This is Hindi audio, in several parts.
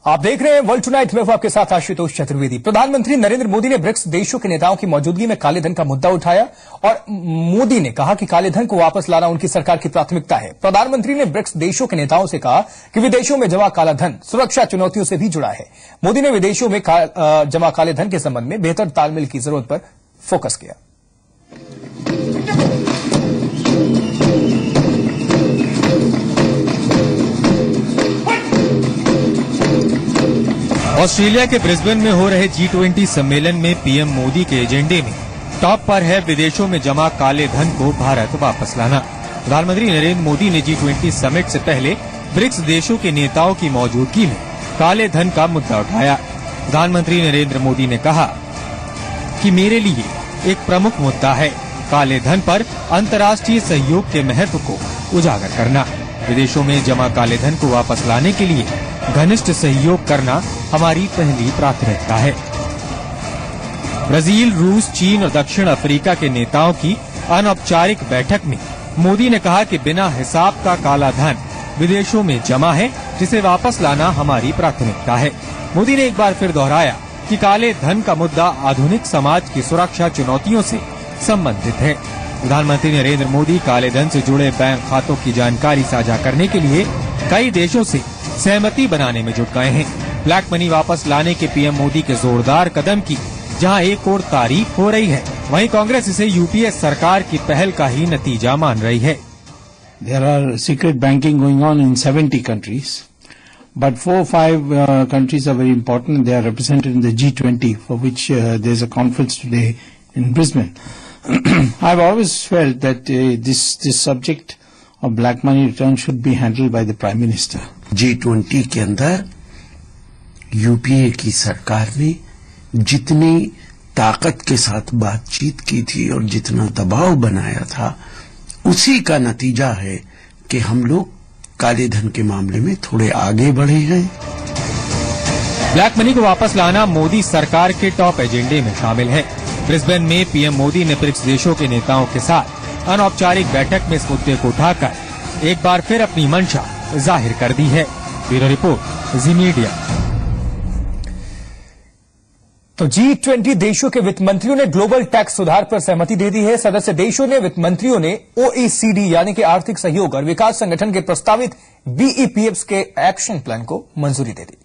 आप देख रहे हैं वर्ल्ड टुनाइट में आपके साथ आशुतोष चतुर्वेदी। प्रधानमंत्री नरेंद्र मोदी ने ब्रिक्स देशों के नेताओं की मौजूदगी में काले धन का मुद्दा उठाया और मोदी ने कहा कि काले धन को वापस लाना उनकी सरकार की प्राथमिकता है। प्रधानमंत्री ने ब्रिक्स देशों के नेताओं से कहा कि विदेशों में जमा काला धन सुरक्षा चुनौतियों से भी जुड़ा है। मोदी ने विदेशों में जमा काले धन के संबंध में बेहतर तालमेल की जरूरत पर फोकस किया। ऑस्ट्रेलिया के ब्रिस्बेन में हो रहे G20 सम्मेलन में पीएम मोदी के एजेंडे में टॉप पर है विदेशों में जमा काले धन को भारत वापस लाना। प्रधानमंत्री नरेंद्र मोदी ने G20 समिट से पहले ब्रिक्स देशों के नेताओं की मौजूदगी में काले धन का मुद्दा उठाया। प्रधानमंत्री नरेंद्र मोदी ने कहा कि मेरे लिए एक प्रमुख मुद्दा है काले धन पर अंतर्राष्ट्रीय सहयोग के महत्व को उजागर करना। विदेशों में जमा काले धन को वापस लाने के लिए घनिष्ठ सहयोग करना हमारी पहली प्राथमिकता है। ब्राजील, रूस, चीन और दक्षिण अफ्रीका के नेताओं की अनौपचारिक बैठक में मोदी ने कहा कि बिना हिसाब का काला धन विदेशों में जमा है, जिसे वापस लाना हमारी प्राथमिकता है। मोदी ने एक बार फिर दोहराया कि काले धन का मुद्दा आधुनिक समाज की सुरक्षा चुनौतियों से संबंधित है। प्रधानमंत्री नरेंद्र मोदी काले धन से जुड़े बैंक खातों की जानकारी साझा करने के लिए कई देशों से सहमति बनाने में जुट गए हैं। ब्लैक मनी वापस लाने के पीएम मोदी के जोरदार कदम की जहां एक और तारीफ हो रही है, वहीं कांग्रेस इसे यूपीए सरकार की पहल का ही नतीजा मान रही है। There are secret banking going on in 70 countries, but 4 or 5 countries are very important. They are represented in the G20, for which there is a conference today in Brisbane. I've always felt that this subject of black money return should be handled by the Prime Minister. G20 के अंदर यूपीए की सरकार ने जितनी ताकत के साथ बातचीत की थी और जितना दबाव बनाया था, उसी का नतीजा है कि हम लोग काले धन के मामले में थोड़े आगे बढ़े हैं। ब्लैक मनी को वापस लाना मोदी सरकार के टॉप एजेंडे में शामिल है। ब्रिस्बेन में पीएम मोदी ने ब्रिक्स देशों के नेताओं के साथ अनौपचारिक बैठक में इस मुद्दे को उठाकर एक बार फिर अपनी मंशा जाहिर कर दी है। ब्यूरो रिपोर्ट, जी मीडिया। तो G20 देशों के वित्त मंत्रियों ने ग्लोबल टैक्स सुधार पर सहमति दे दी है। सदस्य देशों ने वित्त मंत्रियों ने OECD यानी कि आर्थिक सहयोग और विकास संगठन के प्रस्तावित BEPS के एक्शन प्लान को मंजूरी दे दी।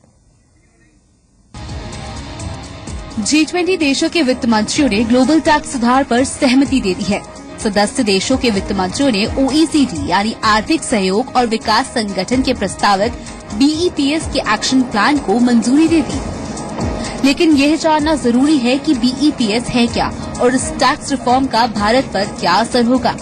G20 देशों के वित्त मंत्रियों ने ग्लोबल टैक्स सुधार पर सहमति दे दी है। सदस्य देशों के वित्त मंत्रियों ने OECD यानी आर्थिक सहयोग और विकास संगठन के प्रस्तावित BEPS के एक्शन प्लान को मंजूरी दे दी। लेकिन यह जानना जरूरी है कि BEPS है क्या और इस टैक्स रिफॉर्म का भारत पर क्या असर होगा।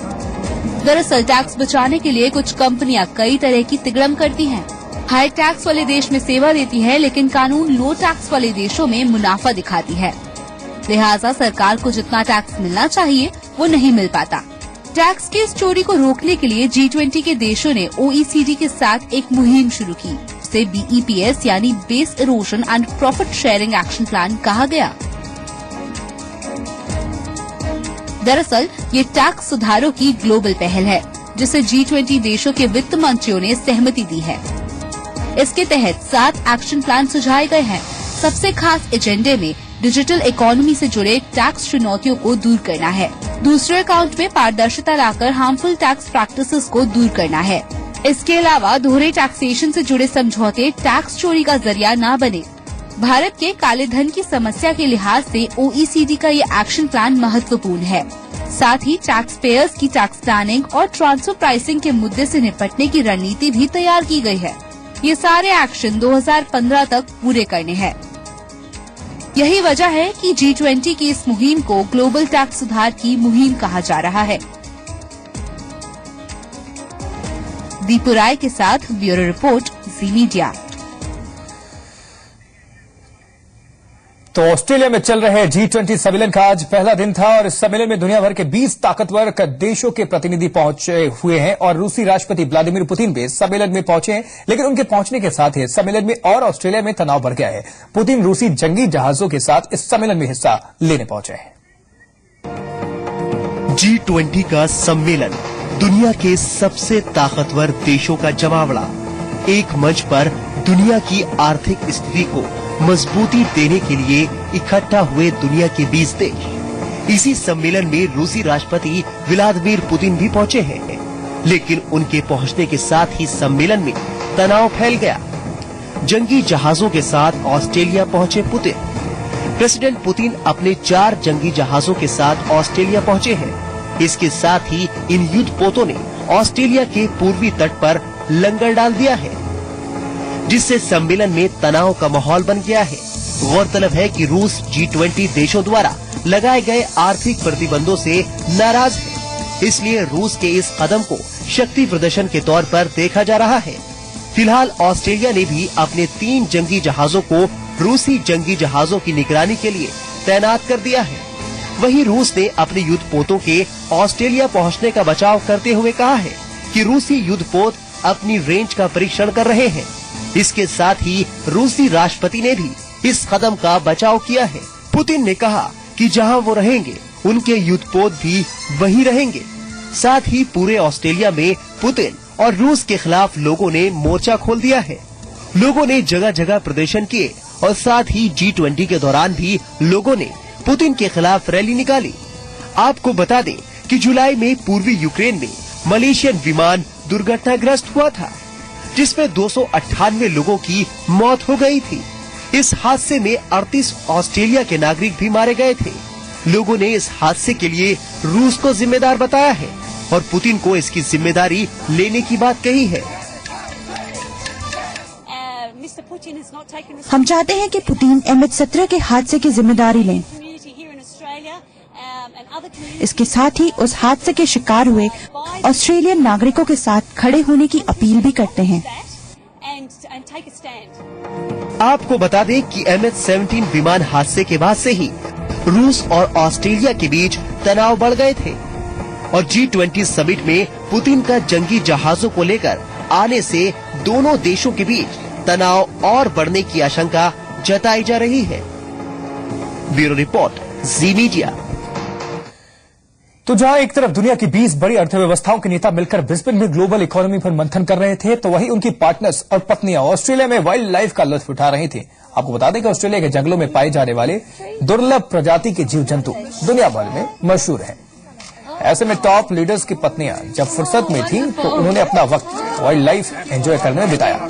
दरअसल टैक्स बचाने के लिए कुछ कंपनियां कई तरह की तिगड़म करती हैं। हाई टैक्स वाले देश में सेवा देती है, लेकिन कानून लो टैक्स वाले देशों में मुनाफा दिखाती है। लिहाजा सरकार को जितना टैक्स मिलना चाहिए वो नहीं मिल पाता। टैक्स की इस चोरी को रोकने के लिए G20 के देशों ने OECD के साथ एक मुहिम शुरू की, जिसे BEPS यानी base erosion and profit shearing action plan कहा गया। दरअसल ये टैक्स सुधारों की ग्लोबल पहल है, जिसे G20 देशों के वित्त मंत्रियों ने सहमति दी है। इसके तहत 7 एक्शन प्लान सुझाए गए हैं। सबसे खास एजेंडे में डिजिटल इकोनॉमी से जुड़े टैक्स चुनौतियों को दूर करना है। दूसरे अकाउंट में पारदर्शिता लाकर हार्मफुल टैक्स प्रैक्टिसेस को दूर करना है। इसके अलावा दोहरे टैक्सेशन से जुड़े समझौते टैक्स चोरी का जरिया न बने। भारत के काले धन की समस्या के लिहाज से OECD का ये एक्शन प्लान महत्वपूर्ण है। साथ ही टैक्स पेयर्स की टैक्स प्लानिंग और ट्रांसफर प्राइसिंग के मुद्दे से निपटने की रणनीति भी तैयार की गई है। ये सारे एक्शन 2015 तक पूरे करने हैं। यही वजह है कि G20 की इस मुहिम को ग्लोबल टैक्स सुधार की मुहिम कहा जा रहा है। दीपू राय के साथ ब्यूरो रिपोर्ट, जी मीडिया। तो ऑस्ट्रेलिया में चल रहे G20 सम्मेलन का आज पहला दिन था और इस सम्मेलन में दुनिया भर के 20 ताकतवर देशों के प्रतिनिधि पहुंचे हुए हैं और रूसी राष्ट्रपति व्लादिमीर पुतिन भी सम्मेलन में पहुंचे हैं। लेकिन उनके पहुंचने के साथ ही सम्मेलन में और ऑस्ट्रेलिया में तनाव बढ़ गया है। पुतिन रूसी जंगी जहाजों के साथ इस सम्मेलन में हिस्सा लेने पहुंचे हैं। G20 का सम्मेलन दुनिया के सबसे ताकतवर देशों का जमावड़ा। एक मंच पर दुनिया की आर्थिक स्थिति को मजबूती देने के लिए इकट्ठा हुए दुनिया के 20 देश। इसी सम्मेलन में रूसी राष्ट्रपति व्लादिमीर पुतिन भी पहुंचे हैं, लेकिन उनके पहुंचने के साथ ही सम्मेलन में तनाव फैल गया। जंगी जहाजों के साथ ऑस्ट्रेलिया पहुंचे पुतिन। प्रेसिडेंट पुतिन अपने 4 जंगी जहाजों के साथ ऑस्ट्रेलिया पहुंचे हैं। इसके साथ ही इन युद्धपोतों ने ऑस्ट्रेलिया के पूर्वी तट पर लंगर डाल दिया है, जिससे सम्मेलन में तनाव का माहौल बन गया है। गौरतलब है कि रूस G20 देशों द्वारा लगाए गए आर्थिक प्रतिबंधों से नाराज है, इसलिए रूस के इस कदम को शक्ति प्रदर्शन के तौर पर देखा जा रहा है। फिलहाल ऑस्ट्रेलिया ने भी अपने 3 जंगी जहाजों को रूसी जंगी जहाजों की निगरानी के लिए तैनात कर दिया है। वहीं रूस ने अपने युद्धपोतों के ऑस्ट्रेलिया पहुंचने का बचाव करते हुए कहा है कि रूसी युद्धपोत अपनी रेंज का परीक्षण कर रहे हैं। इसके साथ ही रूसी राष्ट्रपति ने भी इस कदम का बचाव किया है। पुतिन ने कहा कि जहां वो रहेंगे उनके युद्धपोत भी वहीं रहेंगे। साथ ही पूरे ऑस्ट्रेलिया में पुतिन और रूस के खिलाफ लोगों ने मोर्चा खोल दिया है। लोगों ने जगह जगह प्रदर्शन किए और साथ ही G20 के दौरान भी लोगों ने पुतिन के खिलाफ रैली निकाली। आपको बता दें कि जुलाई में पूर्वी यूक्रेन में मलेशियन विमान दुर्घटनाग्रस्त हुआ था, जिसमें 298 लोगों की मौत हो गई थी। इस हादसे में 38 ऑस्ट्रेलिया के नागरिक भी मारे गए थे। लोगों ने इस हादसे के लिए रूस को जिम्मेदार बताया है और पुतिन को इसकी जिम्मेदारी लेने की बात कही है। हम चाहते हैं कि पुतिन MH17 के हादसे की जिम्मेदारी लें। इसके साथ ही उस हादसे के शिकार हुए ऑस्ट्रेलियन नागरिकों के साथ खड़े होने की अपील भी करते हैं। आपको बता दें कि MH17 विमान हादसे के बाद से ही रूस और ऑस्ट्रेलिया के बीच तनाव बढ़ गए थे और G20 समिट में पुतिन का जंगी जहाजों को लेकर आने से दोनों देशों के बीच तनाव और बढ़ने की आशंका जताई जा रही है। ब्यूरो रिपोर्ट, जी मीडिया। तो जहां एक तरफ दुनिया की 20 बड़ी अर्थव्यवस्थाओं के नेता मिलकर ब्रिस्बेन में ग्लोबल इकोनॉमी पर मंथन कर रहे थे, तो वहीं उनकी पार्टनर्स और पत्नियां ऑस्ट्रेलिया में वाइल्ड लाइफ का लुत्फ उठा रही थी। आपको बता दें कि ऑस्ट्रेलिया के जंगलों में पाए जाने वाले दुर्लभ प्रजाति के जीव जंतु दुनिया भर में मशहूर हैं। ऐसे में टॉप लीडर्स की पत्नियां जब फुर्सत में थी तो उन्होंने अपना वक्त वाइल्ड लाइफ एंजॉय करने में बिताया।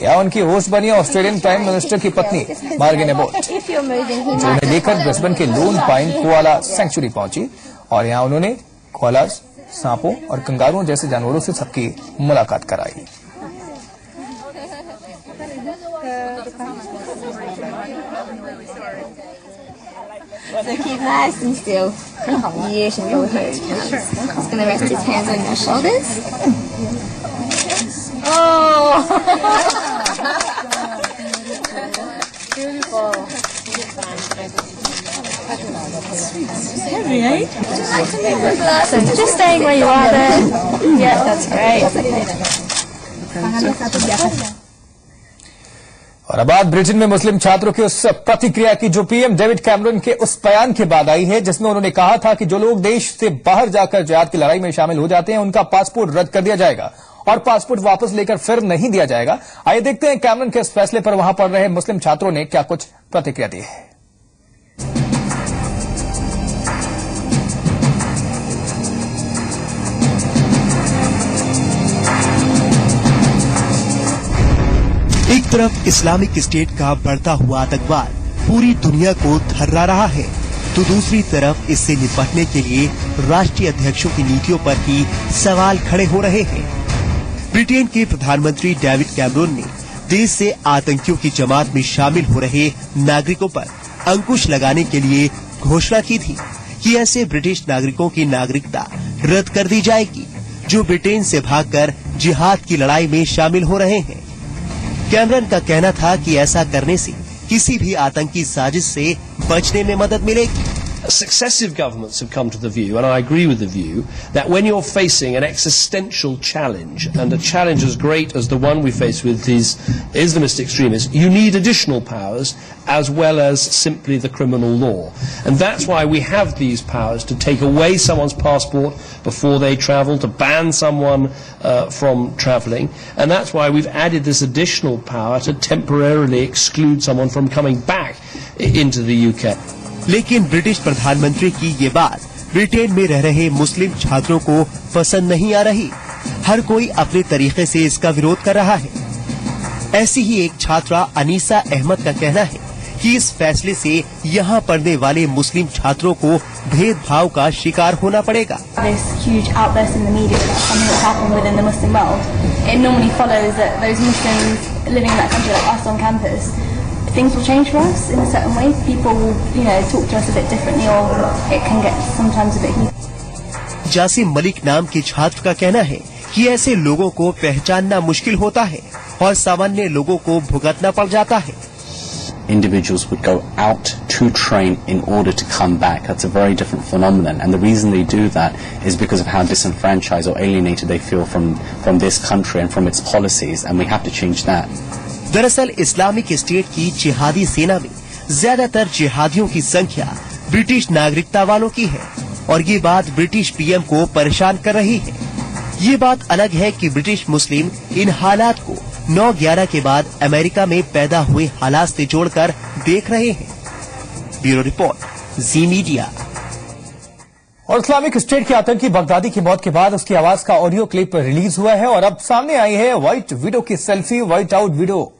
या उनकी होस्ट बनी ऑस्ट्रेलियन प्राइम मिनिस्टर की पत्नी मार्गरेट एबॉट, जो उन्हें लेकर ब्रिस्बेन के लोन पाइन कोआला सेंचुरी पहुंची और यहाँ उन्होंने कोआलास, सांपों और कंगारुओं जैसे जानवरों से सबकी मुलाकात कराई। So keep nice and still. You should go ahead. He's going to rest his hands on your shoulders. Oh! Beautiful. Heavy, eh? So just staying where you are there. Yeah, that's great. और अब बात ब्रिटेन में मुस्लिम छात्रों की उस प्रतिक्रिया की जो पीएम डेविड कैमरन के उस बयान के बाद आई है, जिसमें उन्होंने कहा था कि जो लोग देश से बाहर जाकर जिहाद की लड़ाई में शामिल हो जाते हैं उनका पासपोर्ट रद्द कर दिया जाएगा और पासपोर्ट वापस लेकर फिर नहीं दिया जाएगा। आइए देखते हैं कैमरन के इस फैसले पर वहां पढ़ रहे मुस्लिम छात्रों ने क्या कुछ प्रतिक्रिया दी है। एक तरफ इस्लामिक स्टेट का बढ़ता हुआ आतंकवाद पूरी दुनिया को थर्रा रहा है, तो दूसरी तरफ इससे निपटने के लिए राष्ट्रीय अध्यक्षों की नीतियों पर ही सवाल खड़े हो रहे हैं। ब्रिटेन के प्रधानमंत्री डेविड कैमरन ने देश से आतंकियों की जमात में शामिल हो रहे नागरिकों पर अंकुश लगाने के लिए घोषणा की थी कि ऐसे ब्रिटिश नागरिकों की नागरिकता रद्द कर दी जाएगी जो ब्रिटेन से भागकर जिहाद की लड़ाई में शामिल हो रहे हैं। कैमरन का कहना था कि ऐसा करने से किसी भी आतंकी साजिश से बचने में मदद मिलेगी। Successive governments have come to the view, and I agree with the view, that when you're facing an existential challenge, and a challenge as great as the one we face with these Islamist extremists, you need additional powers as well as simply the criminal law. And that's why we have these powers to take away someone's passport before they travel, to ban someone from travelling, and that's why we've added this additional power to temporarily exclude someone from coming back into the UK. लेकिन ब्रिटिश प्रधानमंत्री की ये बात ब्रिटेन में रह रहे मुस्लिम छात्रों को पसंद नहीं आ रही। हर कोई अपने तरीके से इसका विरोध कर रहा है। ऐसी ही एक छात्रा अनीसा अहमद का कहना है कि इस फैसले से यहाँ पढ़ने वाले मुस्लिम छात्रों को भेदभाव का शिकार होना पड़ेगा। Things will change for us in a certain way. People will, talk to us a bit differently, or it can get sometimes a bit heated. Jasim Malik नाम के छात्र का कहना है कि ऐसे लोगों को पहचानना मुश्किल होता है और सामान्य लोगों को भुगतना पड़ जाता है। Individuals would go out to train in order to come back. That's a very different phenomenon, and the reason they do that is because of how disenfranchised or alienated they feel from this country and from its policies, and we have to change that. दरअसल इस्लामिक स्टेट की जिहादी सेना में ज्यादातर जिहादियों की संख्या ब्रिटिश नागरिकता वालों की है और ये बात ब्रिटिश पीएम को परेशान कर रही है। ये बात अलग है कि ब्रिटिश मुस्लिम इन हालात को 9/11 के बाद अमेरिका में पैदा हुए हालात से जोड़कर देख रहे हैं। ब्यूरो रिपोर्ट, जी मीडिया। और इस्लामिक स्टेट के आतंकी बगदादी की मौत के बाद उसकी आवाज का ऑडियो क्लिप रिलीज हुआ है और अब सामने आई है व्हाइट विडो की सेल्फी। व्हाइट आउट विडो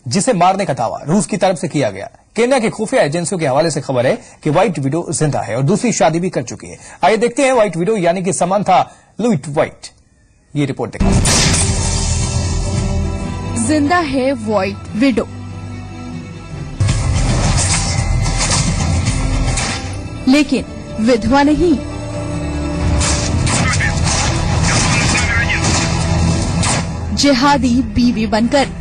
जिसे मारने का दावा रूस की तरफ से किया गया। केन्या की खुफिया एजेंसियों के हवाले से खबर है कि व्हाइट विडो जिंदा है और दूसरी शादी भी कर चुकी है। आइए देखते हैं व्हाइट विडो यानी कि समांथा लुइट व्हाइट। ये रिपोर्ट देखा। जिंदा है व्हाइट विडो, लेकिन विधवा नहीं। जिहादी बीवी बनकर।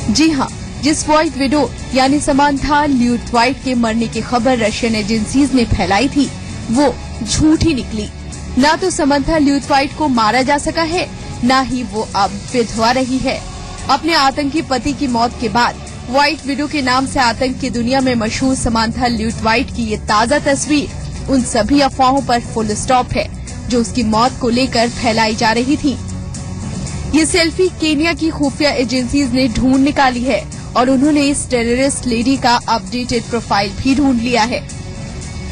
जी हां, जिस व्हाइट विडो यानी समांथा ल्यूट व्हाइट के मरने की खबर रशियन एजेंसीज ने फैलाई थी वो झूठी निकली। ना तो समांथा ल्यूट व्हाइट को मारा जा सका है, ना ही वो अब विधवा रही है। अपने आतंकी पति की मौत के बाद व्हाइट विडो के नाम से आतंक की दुनिया में मशहूर समांथा ल्यूट व्हाइट की ये ताजा तस्वीर उन सभी अफवाहों पर फुल स्टॉप है जो उसकी मौत को लेकर फैलाई जा रही थी। ये सेल्फी केन्या की खुफिया एजेंसीज ने ढूंढ निकाली है और उन्होंने इस टेररिस्ट लेडी का अपडेटेड प्रोफाइल भी ढूंढ लिया है।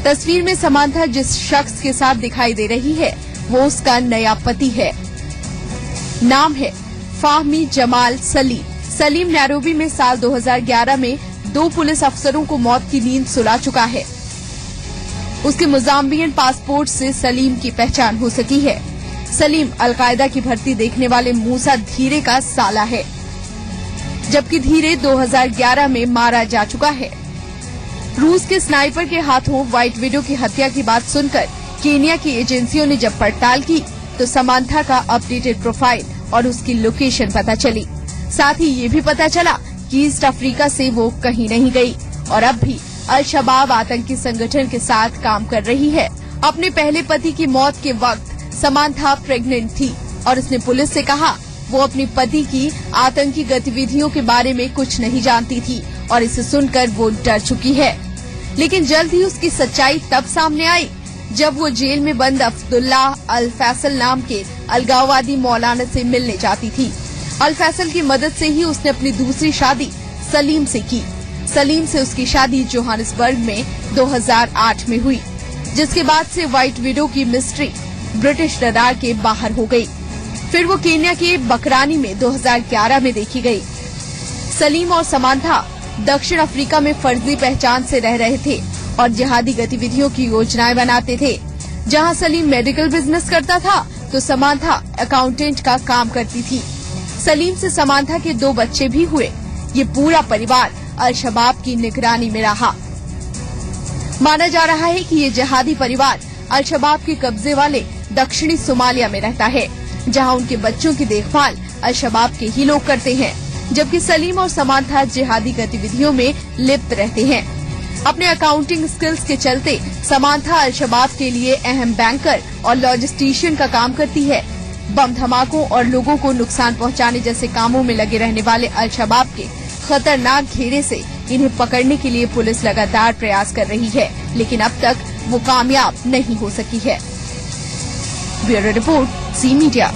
तस्वीर में समांथा जिस शख्स के साथ दिखाई दे रही है वो उसका नया पति है। नाम है फाहमी जमाल सलीम। सलीम नैरोबी में साल 2011 में 2 पुलिस अफसरों को मौत की नींद सुला चुका है। उसके मोजाम्बियन पासपोर्ट से सलीम की पहचान हो सकी है। सलीम अलकायदा की भर्ती देखने वाले मूसा धीरे का साला है, जबकि धीरे 2011 में मारा जा चुका है। रूस के स्नाइपर के हाथों व्हाइट विडो की हत्या की बात सुनकर केन्या की एजेंसियों ने जब पड़ताल की तो समांथा का अपडेटेड प्रोफाइल और उसकी लोकेशन पता चली। साथ ही ये भी पता चला कि ईस्ट अफ्रीका से वो कहीं नहीं गई और अब भी अल शबाब आतंकी संगठन के साथ काम कर रही है। अपने पहले पति की मौत के वक्त समांथा प्रेग्नेंट थी और उसने पुलिस से कहा वो अपने पति की आतंकी गतिविधियों के बारे में कुछ नहीं जानती थी और इसे सुनकर वो डर चुकी है। लेकिन जल्द ही उसकी सच्चाई तब सामने आई जब वो जेल में बंद अब्दुल्लाह अल फैसल नाम के अलगाववादी मौलाना से मिलने जाती थी। अल फैसल की मदद से ही उसने अपनी दूसरी शादी सलीम से की। सलीम से उसकी शादी जोहानिसबर्ग में 2008 में हुई, जिसके बाद से व्हाइट विडो की मिस्ट्री ब्रिटिश रडार के बाहर हो गई। फिर वो केन्या के बकरानी में 2011 में देखी गई। सलीम और समांथा दक्षिण अफ्रीका में फर्जी पहचान से रह रहे थे और जिहादी गतिविधियों की योजनाएं बनाते थे। जहां सलीम मेडिकल बिजनेस करता था तो समांथा अकाउंटेंट का काम करती थी। सलीम से समांथा के 2 बच्चे भी हुए। ये पूरा परिवार अल शबाब की निगरानी में रहा। माना जा रहा है कि ये जिहादी परिवार अल शबाब के कब्जे वाले दक्षिणी सोमालिया में रहता है, जहां उनके बच्चों की देखभाल अल शबाब के ही लोग करते हैं, जबकि सलीम और समांथा जिहादी गतिविधियों में लिप्त रहते हैं। अपने अकाउंटिंग स्किल्स के चलते समांथा अल-शबाब के लिए अहम बैंकर और लॉजिस्टिशियन का काम करती है। बम धमाकों और लोगों को नुकसान पहुंचाने जैसे कामों में लगे रहने वाले अल-शबाब के खतरनाक घेरे से इन्हें पकड़ने के लिए पुलिस लगातार प्रयास कर रही है, लेकिन अब तक वो कामयाब नहीं हो सकी है। Bureau report, C media.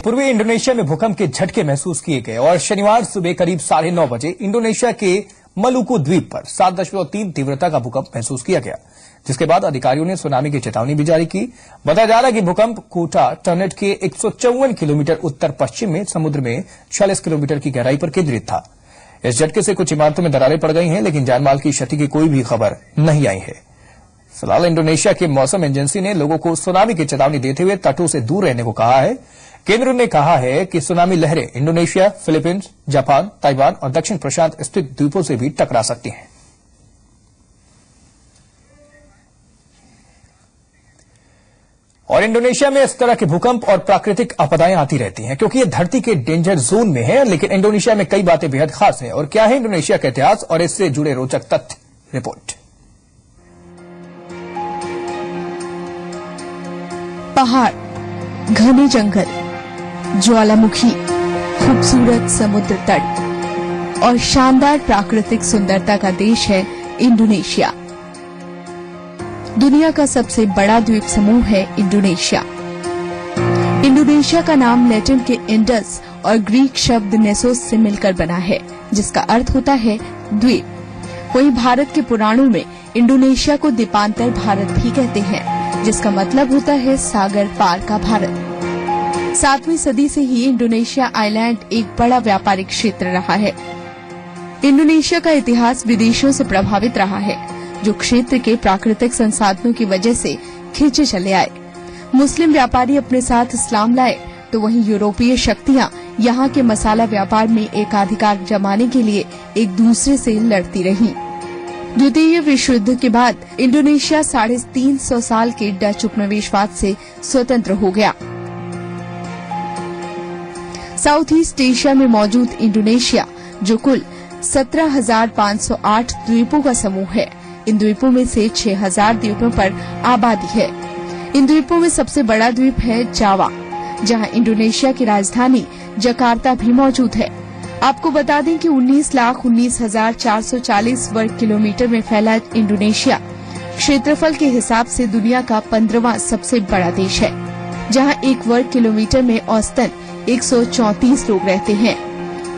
पूर्वी इंडोनेशिया में भूकंप के झटके महसूस किए गए और शनिवार सुबह करीब 9:30 बजे इंडोनेशिया के मलुकू द्वीप पर 7.3 तीव्रता का भूकंप महसूस किया गया, जिसके बाद अधिकारियों ने सुनामी की चेतावनी भी जारी की। बताया जा रहा है कि भूकंप कोटा टर्नेट के 154 किलोमीटर उत्तर पश्चिम में समुद्र में 46 किलोमीटर की गहराई पर केंद्रित था। इस झटके से कुछ इमारतों में दरारें पड़ गई हैं, लेकिन जानमाल की क्षति की कोई भी खबर नहीं आई है। फिलहाल इंडोनेशिया के मौसम एजेंसी ने लोगों को सुनामी की चेतावनी देते हुए तटों से दूर रहने को कहा है। केंद्र ने कहा है कि सुनामी लहरें इंडोनेशिया, फिलीपींस, जापान, ताइवान और दक्षिण प्रशांत स्थित द्वीपों से भी टकरा सकती हैं। और इंडोनेशिया में इस तरह के भूकंप और प्राकृतिक आपदाएं आती रहती हैं, क्योंकि ये धरती के डेंजर जोन में है। लेकिन इंडोनेशिया में कई बातें बेहद खास हैं। और क्या है इंडोनेशिया का इतिहास और इससे जुड़े रोचक तथ्य, रिपोर्ट। पहाड़, घने जंगल, ज्वालामुखी, खूबसूरत समुद्र तट और शानदार प्राकृतिक सुंदरता का देश है इंडोनेशिया। दुनिया का सबसे बड़ा द्वीप समूह है इंडोनेशिया। इंडोनेशिया का नाम लैटिन के इंडस और ग्रीक शब्द नेसोस से मिलकर बना है, जिसका अर्थ होता है द्वीप। वहीं भारत के पुराणों में इंडोनेशिया को द्वीपांतर भारत भी कहते हैं, जिसका मतलब होता है सागर पार का भारत। 7वीं सदी से ही इंडोनेशिया आइलैंड एक बड़ा व्यापारिक क्षेत्र रहा है। इंडोनेशिया का इतिहास विदेशों से प्रभावित रहा है, जो क्षेत्र के प्राकृतिक संसाधनों की वजह से खींचे चले आए। मुस्लिम व्यापारी अपने साथ इस्लाम लाए, तो वहीं यूरोपीय शक्तियां यहां के मसाला व्यापार में एकाधिकार जमाने के लिए एक दूसरे से लड़ती रहीं। द्वितीय विश्व युद्ध के बाद इंडोनेशिया 350 साल के डच उपनिवेशवाद से स्वतंत्र हो गया। साउथ ईस्ट एशिया में मौजूद इंडोनेशिया, जो कुल 17,508 द्वीपों का समूह है, इन द्वीपों में से 6,000 द्वीपों पर आबादी है। इन द्वीपों में सबसे बड़ा द्वीप है जावा, जहां इंडोनेशिया की राजधानी जकार्ता भी मौजूद है। आपको बता दें कि 19,19,440 वर्ग किलोमीटर में फैला इंडोनेशिया क्षेत्रफल के हिसाब से दुनिया का 15वां सबसे बड़ा देश है, जहां 1 वर्ग किलोमीटर में औसतन 134 लोग रहते हैं।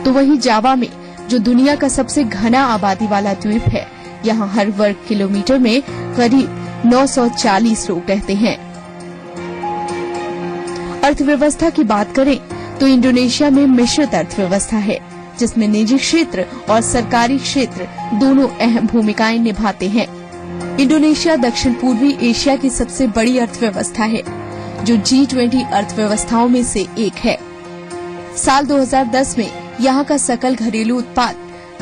तो वहीं जावा में, जो दुनिया का सबसे घना आबादी वाला द्वीप है, यहाँ हर वर्ग किलोमीटर में करीब 940 लोग रहते हैं। अर्थव्यवस्था की बात करें तो इंडोनेशिया में मिश्रित अर्थव्यवस्था है, जिसमें निजी क्षेत्र और सरकारी क्षेत्र दोनों अहम भूमिकाएं निभाते हैं। इंडोनेशिया दक्षिण पूर्वी एशिया की सबसे बड़ी अर्थव्यवस्था है, जो G20 अर्थव्यवस्थाओं में से एक है। साल 2010 में यहाँ का सकल घरेलू उत्पाद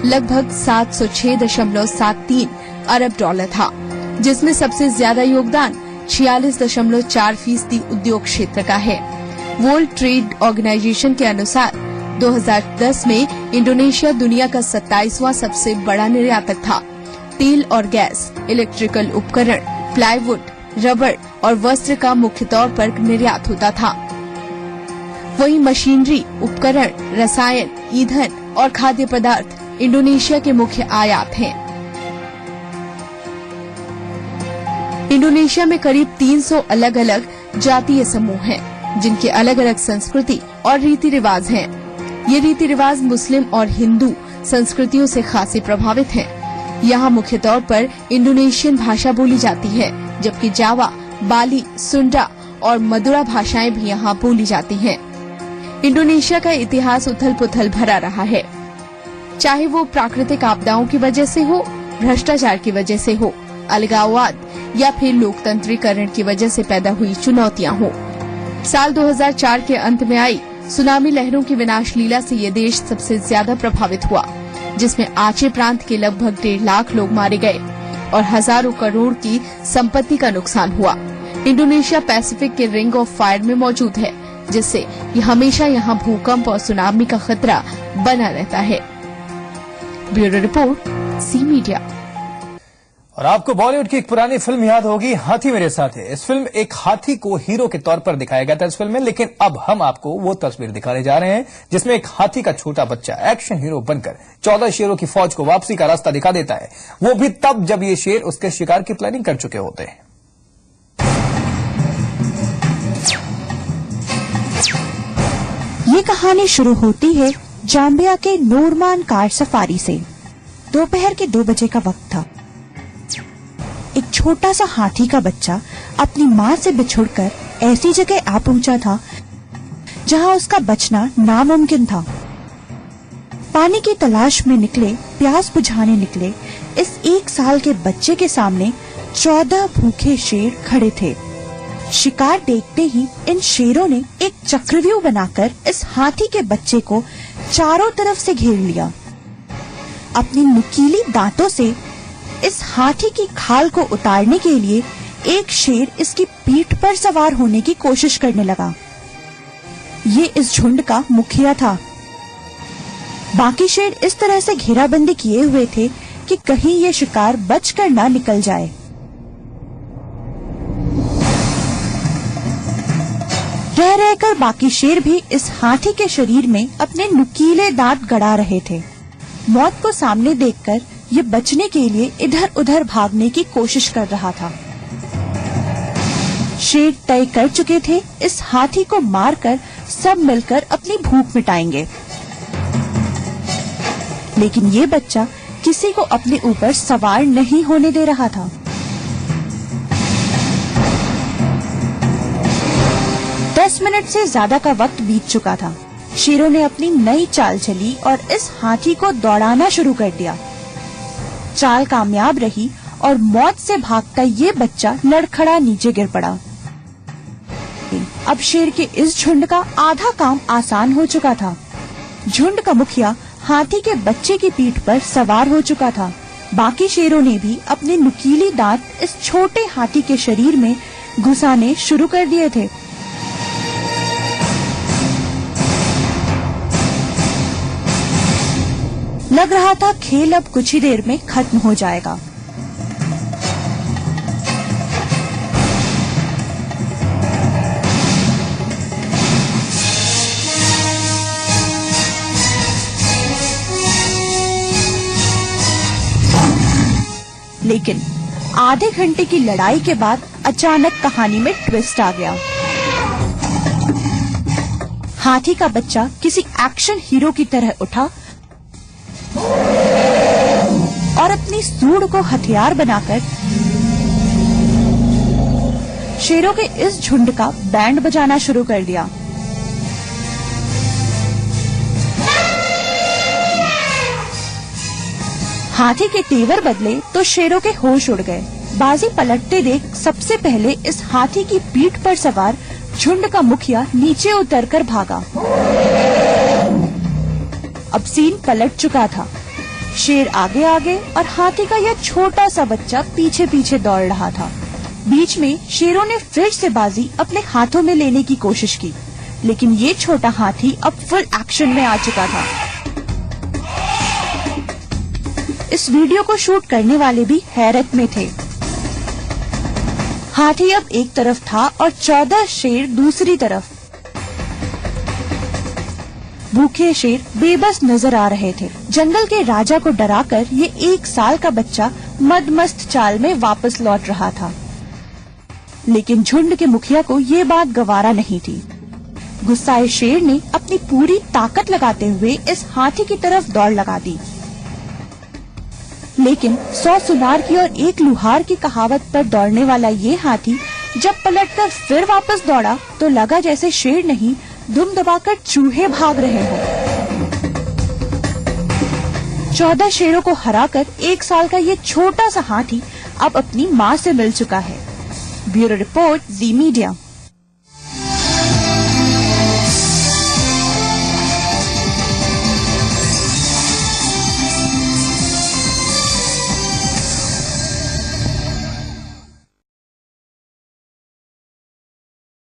लगभग 706.73 अरब डॉलर था, जिसमें सबसे ज्यादा योगदान 46.4% उद्योग क्षेत्र का है। वर्ल्ड ट्रेड ऑर्गेनाइजेशन के अनुसार 2010 में इंडोनेशिया दुनिया का 27वां सबसे बड़ा निर्यातक था। तेल और गैस, इलेक्ट्रिकल उपकरण, प्लाईवुड, रबड़ और वस्त्र का मुख्य तौर पर निर्यात होता था। वहीं मशीनरी, उपकरण, रसायन, ईंधन और खाद्य पदार्थ इंडोनेशिया के मुख्य आयात हैं। इंडोनेशिया में करीब 300 अलग अलग जातीय समूह हैं, जिनकी अलग अलग संस्कृति और रीति रिवाज हैं। ये रीति रिवाज मुस्लिम और हिंदू संस्कृतियों से खासी प्रभावित हैं। यहाँ मुख्य तौर पर इंडोनेशियन भाषा बोली जाती है, जबकि जावा, बाली, सुंडा और मदुरा भाषाएं भी यहाँ बोली जाती हैं। इंडोनेशिया का इतिहास उथल पुथल भरा रहा है, चाहे वो प्राकृतिक आपदाओं की वजह से हो, भ्रष्टाचार की वजह से हो, अलगाववाद या फिर लोकतंत्रीकरण की वजह से पैदा हुई चुनौतियां हो। साल 2004 के अंत में आई सुनामी लहरों की विनाश लीला से ये देश सबसे ज्यादा प्रभावित हुआ, जिसमें आचे प्रांत के लगभग 1.5 लाख लोग मारे गए और हजारों करोड़ की संपत्ति का नुकसान हुआ। इंडोनेशिया पैसिफिक के रिंग ऑफ फायर में मौजूद है, जिससे हमेशा यहाँ भूकंप और सुनामी का खतरा बना रहता है। Bureau report, C media. और आपको बॉलीवुड की एक पुरानी फिल्म याद होगी, हाथी मेरे साथ है। इस फिल्म एक हाथी को हीरो के तौर पर दिखाया गया था इस फिल्म में, लेकिन अब हम आपको वो तस्वीर दिखाने जा रहे हैं जिसमें एक हाथी का छोटा बच्चा एक्शन हीरो बनकर 14 शेरों की फौज को वापसी का रास्ता दिखा देता है, वो भी तब जब ये शेर उसके शिकार की प्लानिंग कर चुके होते हैं। ये कहानी शुरू होती है जाम्बिया के नोरमान कार सफारी से। दोपहर के 2 बजे का वक्त था। एक छोटा सा हाथी का बच्चा अपनी माँ से बिछुड़कर ऐसी जगह आ पहुंचा था जहां उसका बचना नामुमकिन था। पानी की तलाश में निकले, प्यास बुझाने निकले इस 1 साल के बच्चे के सामने 14 भूखे शेर खड़े थे। शिकार देखते ही इन शेरों ने एक चक्रव्यूह बनाकर इस हाथी के बच्चे को चारों तरफ से घेर लिया। अपनी नुकीली दांतों से इस हाथी की खाल को उतारने के लिए एक शेर इसकी पीठ पर सवार होने की कोशिश करने लगा। ये इस झुंड का मुखिया था। बाकी शेर इस तरह से घेराबंदी किए हुए थे कि कहीं ये शिकार बचकर ना निकल जाए। रह रहकर बाकी शेर भी इस हाथी के शरीर में अपने नुकीले दांत गड़ा रहे थे। मौत को सामने देखकर ये बचने के लिए इधर उधर भागने की कोशिश कर रहा था। शेर तय कर चुके थे इस हाथी को मारकर सब मिलकर अपनी भूख मिटाएंगे, लेकिन ये बच्चा किसी को अपने ऊपर सवार नहीं होने दे रहा था। दस मिनट से ज्यादा का वक्त बीत चुका था। शेरों ने अपनी नई चाल चली और इस हाथी को दौड़ाना शुरू कर दिया। चाल कामयाब रही और मौत से भागता ये बच्चा लड़खड़ा नीचे गिर पड़ा। अब शेर के इस झुंड का आधा काम आसान हो चुका था। झुंड का मुखिया हाथी के बच्चे की पीठ पर सवार हो चुका था। बाकी शेरों ने भी अपने नुकीली दांत इस छोटे हाथी के शरीर में घुसाने शुरू कर दिए थे। लग रहा था खेल अब कुछ ही देर में खत्म हो जाएगा। लेकिन आधे घंटे की लड़ाई के बाद अचानक कहानी में ट्विस्ट आ गया। हाथी का बच्चा किसी एक्शन हीरो की तरह उठा और अपनी सूंड को हथियार बनाकर शेरों के इस झुंड का बैंड बजाना शुरू कर दिया। हाथी के तेवर बदले तो शेरों के होश उड़ गए। बाजी पलटते देख सबसे पहले इस हाथी की पीठ पर सवार झुंड का मुखिया नीचे उतरकर भागा। अब सीन पलट चुका था। शेर आगे आगे और हाथी का यह छोटा सा बच्चा पीछे पीछे दौड़ रहा था। बीच में शेरों ने फिर से बाजी अपने हाथों में लेने की कोशिश की, लेकिन ये छोटा हाथी अब फुल एक्शन में आ चुका था। इस वीडियो को शूट करने वाले भी हैरत में थे। हाथी अब एक तरफ था और 14 शेर दूसरी तरफ। भूखे शेर बेबस नजर आ रहे थे। जंगल के राजा को डराकर ये 1 साल का बच्चा मदमस्त चाल में वापस लौट रहा था, लेकिन झुंड के मुखिया को ये बात गवारा नहीं थी। गुस्साए शेर ने अपनी पूरी ताकत लगाते हुए इस हाथी की तरफ दौड़ लगा दी, लेकिन 100 सुनार की और 1 लुहार की कहावत पर दौड़ने वाला ये हाथी जब पलटकर फिर वापस दौड़ा तो लगा जैसे शेर नहीं, दुम दबाकर चूहे भाग रहे हों। 14 शेरों को हराकर 1 साल का ये छोटा सा हाथी अब अपनी माँ से मिल चुका है। ब्यूरो रिपोर्ट, जी मीडिया।